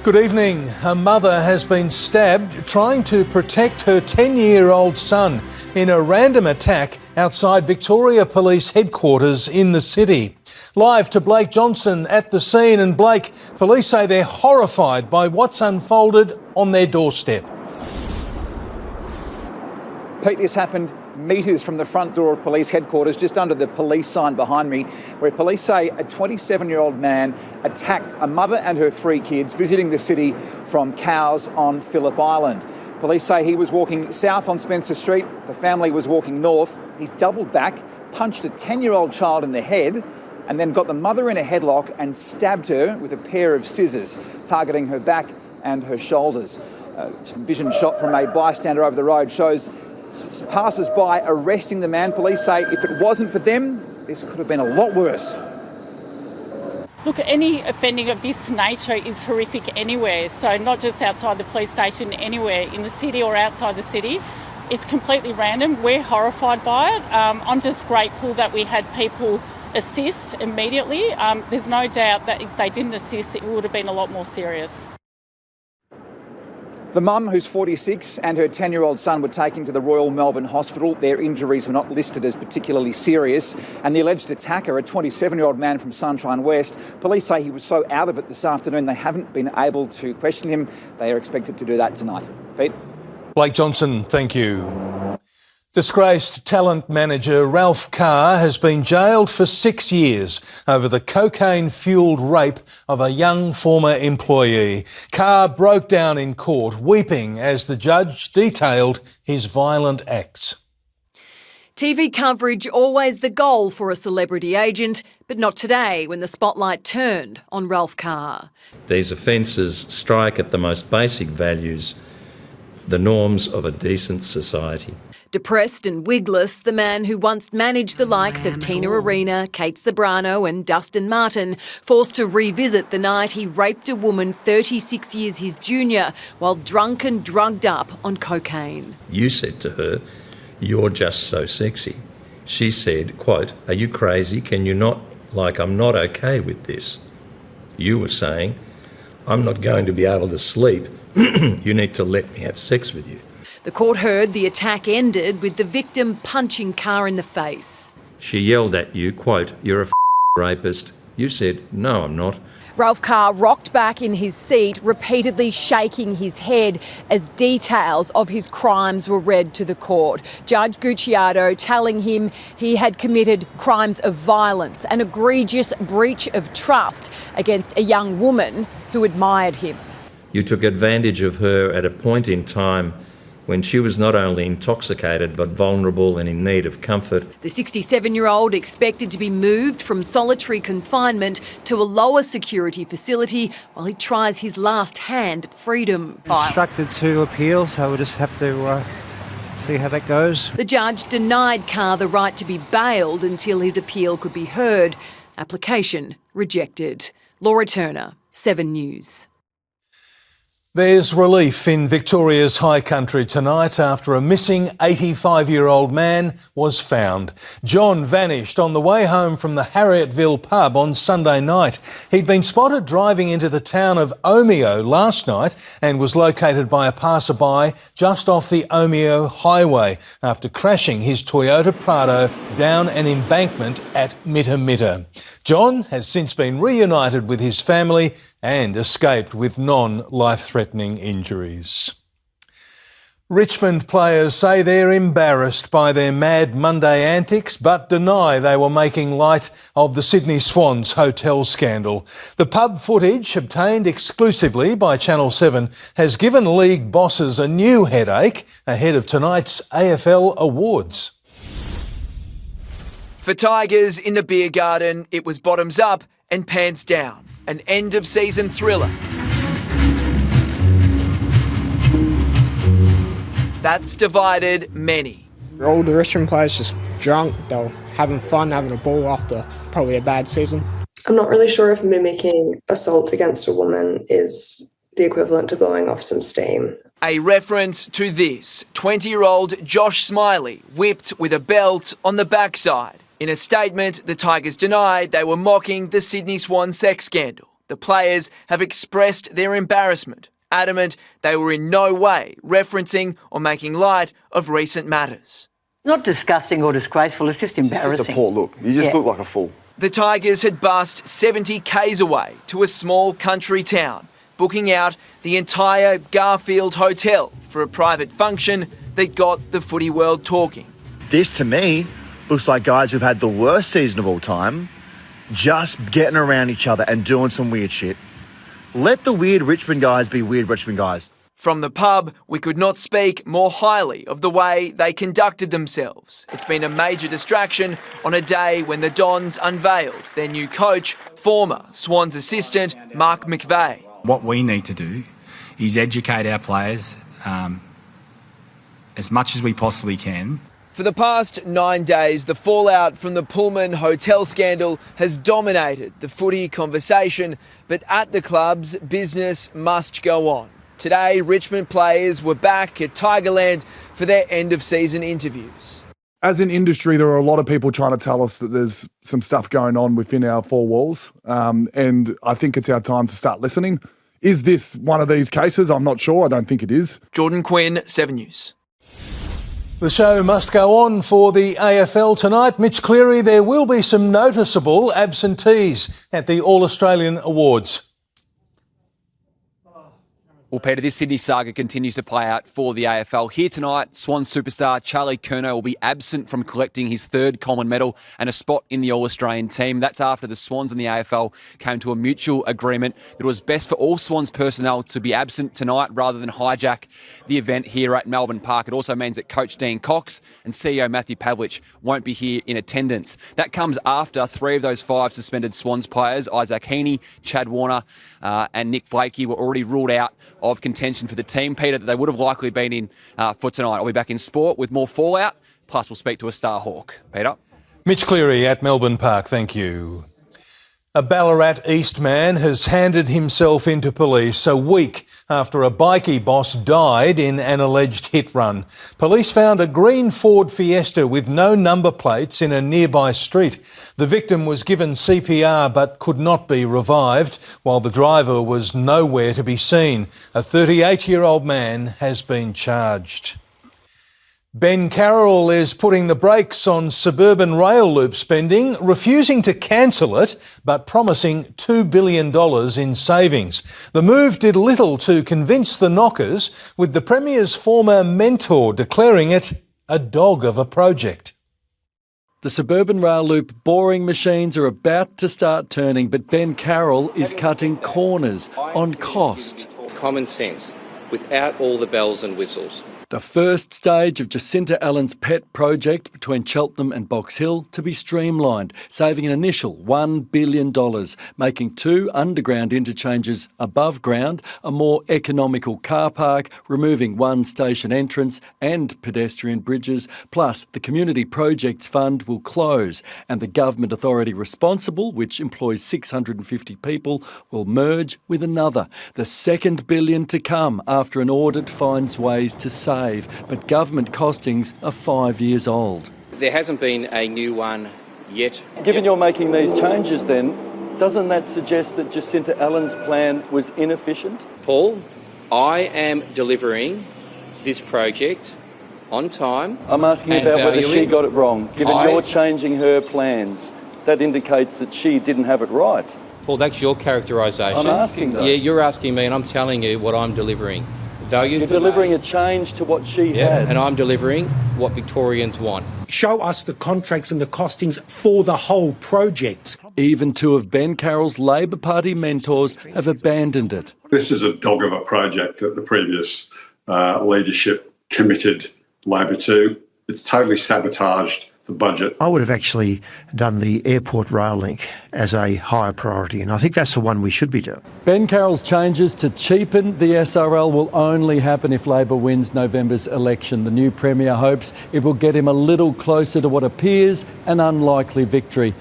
Good evening. A mother has been stabbed trying to protect her 10-year-old son in a random attack outside Victoria Police headquarters in the city. Live to Blake Johnson at the scene. And Blake, police say they're horrified by what's unfolded on their doorstep. Pete, this happened metres from the front door of police headquarters, just under the police sign behind me, where police say a 27-year-old man attacked a mother and her 3 kids visiting the city from Cowes on Phillip Island. Police say he was walking south on Spencer Street. The family was walking north. He's doubled back, punched a 10-year-old child in the head, and then got the mother in a headlock and stabbed her with a pair of scissors, targeting her back and her shoulders. Some vision shot from a bystander over the road shows passers-by arresting the man. Police say if it wasn't for them, this could have been a lot worse. Look, any offending of this nature is horrific anywhere, so not just outside the police station, anywhere in the city or outside the city. It's completely random. We're horrified by it. I'm just grateful that we had people assist immediately. There's no doubt that if they didn't assist, it would have been a lot more serious. The mum, who's 46, and her 10-year-old son were taken to the Royal Melbourne Hospital. Their injuries were not listed as particularly serious. And the alleged attacker, a 27-year-old man from Sunshine West, police say he was so out of it this afternoon they haven't been able to question him. They are expected to do that tonight. Pete? Blake Johnson, thank you. Disgraced talent manager Ralph Carr has been jailed for 6 years over the cocaine-fuelled rape of a young former employee. Carr broke down in court, weeping as the judge detailed his violent acts. TV coverage always the goal for a celebrity agent, but not today when the spotlight turned on Ralph Carr. These offences strike at the most basic values, the norms of a decent society. Depressed and wigless, the man who once managed the likes of Tina Arena, Kate Sobrano and Dustin Martin, forced to revisit the night he raped a woman 36 years his junior while drunk and drugged up on cocaine. You said to her, "You're just so sexy." She said, quote, "Are you crazy? Can you not, I'm not okay with this." You were saying, "I'm not going to be able to sleep. You need to let me have sex with you." The court heard the attack ended with the victim punching Carr in the face. She yelled at you, quote, "You're a rapist." You said, "No, I'm not." Ralph Carr rocked back in his seat, repeatedly shaking his head as details of his crimes were read to the court. Judge Gucciardo telling him he had committed crimes of violence, an egregious breach of trust against a young woman who admired him. You took advantage of her at a point in time when she was not only intoxicated but vulnerable and in need of comfort. The 67-year-old expected to be moved from solitary confinement to a lower security facility while he tries his last hand at freedom. Instructed to appeal, so we'll just have to see how that goes. The judge denied Carr the right to be bailed until his appeal could be heard. Application rejected. Laura Turner, 7 News. There's relief in Victoria's high country tonight after a missing 85-year-old man was found. John vanished on the way home from the Harrietville pub on Sunday night. He'd been spotted driving into the town of Omeo last night and was located by a passerby just off the Omeo highway after crashing his Toyota Prado down an embankment at Mitta. John has since been reunited with his family and escaped with non-life-threatening injuries. Richmond players say they're embarrassed by their Mad Monday antics but deny they were making light of the Sydney Swans hotel scandal. The pub footage, obtained exclusively by Channel 7, has given league bosses a new headache ahead of tonight's AFL Awards. For Tigers in the beer garden, it was bottoms up and pants down. An end-of-season thriller. That's divided many. All the Richmond players just drunk, they were having fun, having a ball after probably a bad season. I'm not really sure if mimicking assault against a woman is the equivalent to blowing off some steam. A reference to this, 20-year-old Josh Smiley whipped with a belt on the backside. In a statement, the Tigers denied they were mocking the Sydney Swan sex scandal. The players have expressed their embarrassment, adamant they were in no way referencing or making light of recent matters. Not disgusting or disgraceful, it's just embarrassing. It's just a poor look. You just look like a fool. The Tigers had bussed 70 k's away to a small country town, booking out the entire Garfield Hotel for a private function that got the footy world talking. This, to me, looks like guys who've had the worst season of all time, just getting around each other and doing some weird shit. Let the weird Richmond guys be weird Richmond guys. From the pub, we could not speak more highly of the way they conducted themselves. It's been a major distraction on a day when the Dons unveiled their new coach, former Swans assistant Mark McVeigh. What we need to do is educate our players as much as we possibly can. For the past 9 days, the fallout from the Pullman hotel scandal has dominated the footy conversation, but at the clubs, business must go on. Today, Richmond players were back at Tigerland for their end-of-season interviews. As an industry, there are a lot of people trying to tell us that there's some stuff going on within our four walls, and I think it's our time to start listening. Is this one of these cases? I'm not sure. I don't think it is. Jordan Quinn, 7 News. The show must go on for the AFL tonight. Mitch Cleary, there will be some noticeable absentees at the All-Australian Awards. Well, Peter, this Sydney saga continues to play out for the AFL. Here tonight, Swans superstar Charlie Curnow will be absent from collecting his third Coleman medal and a spot in the All-Australian team. That's after the Swans and the AFL came to a mutual agreement that it was best for all Swans personnel to be absent tonight rather than hijack the event here at Melbourne Park. It also means that Coach Dean Cox and CEO Matthew Pavlich won't be here in attendance. That comes after 3 of those 5 suspended Swans players, Isaac Heaney, Chad Warner and Nick Blakey, were already ruled out of contention for the team, Peter, that they would have likely been in for tonight. I'll be back in sport with more fallout, plus we'll speak to a star hawk. Peter? Mitch Cleary at Melbourne Park, thank you. A Ballarat East man has handed himself into police a week after a bikie boss died in an alleged hit run. Police found a green Ford Fiesta with no number plates in a nearby street. The victim was given CPR but could not be revived, while the driver was nowhere to be seen. A 38-year-old man has been charged. Ben Carroll is putting the brakes on suburban rail loop spending, refusing to cancel it, but promising $2 billion in savings. The move did little to convince the knockers, with the Premier's former mentor declaring it a dog of a project. The suburban rail loop boring machines are about to start turning, but Ben Carroll is cutting corners on cost. Common sense, without all the bells and whistles. The first stage of Jacinta Allen's pet project between Cheltenham and Box Hill to be streamlined, saving an initial $1 billion, making 2 underground interchanges above ground, a more economical car park, removing 1 station entrance and pedestrian bridges, plus the Community Projects Fund will close and the government authority responsible, which employs 650 people, will merge with another. The second billion to come after an audit finds ways to save. But government costings are 5 years old. There hasn't been a new one yet. Given you're making these changes then, doesn't that suggest that Jacinta Allen's plan was inefficient? Paul, I am delivering this project on time. I'm asking about whether she got it wrong. Given you're changing her plans, that indicates that she didn't have it right. Paul, that's your characterisation. I'm asking though. Yeah, you're asking me and I'm telling you what I'm delivering. You're delivering a change to what she had. And I'm delivering what Victorians want. Show us the contracts and the costings for the whole project. Even 2 of Ben Carroll's Labor Party mentors have abandoned it. This is a dog of a project that the previous leadership committed Labor to. It's totally sabotaged the budget. I would have actually done the airport rail link as a higher priority, and I think that's the one we should be doing. Ben Carroll's changes to cheapen the SRL will only happen if Labor wins November's election. The new Premier hopes it will get him a little closer to what appears an unlikely victory.